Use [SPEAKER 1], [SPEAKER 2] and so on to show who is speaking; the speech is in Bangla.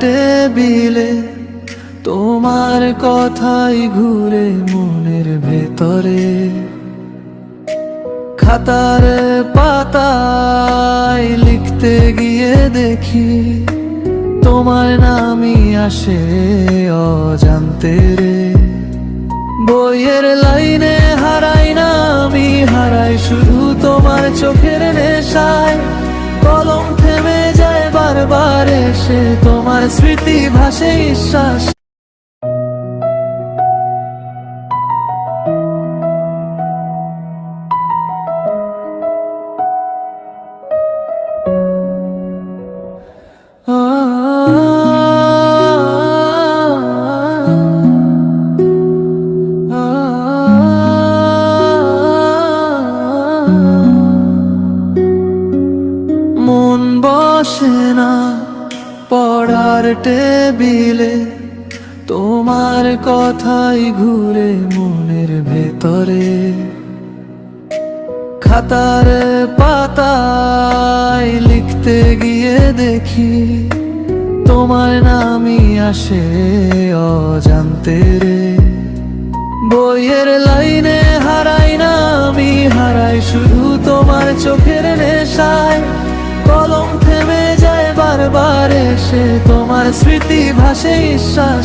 [SPEAKER 1] টেবিলে তোমার কথাই ঘুরে মনের ভেতরে, খাতার পাতায় লিখতে গিয়ে দেখি তোমার নামই আসে অজান্তে রে। বইয়ের লাইনে হারাই না আমি, হারাই শুধু তোমার চোখের নেশায়। কলম থেমে যায় বারবার এসে, তোমার স্মৃতি ভাসে নিঃশ্বাস। মন বসে না পড়ার টেবিলে, তোমার কথাই ঘুরে মনের ভেতরে, খাতার পাতায় লিখতে গিয়ে দেখি তোমার নামই আসে অজান্তে রে। বইয়ের লাইনে হারাই না আমি, হারাই শুধু তোমার চোখের নেশায়। কলম থেমে যায় বারবার এসে, তোমার স্মৃতি ভাসে নিঃশ্বাস।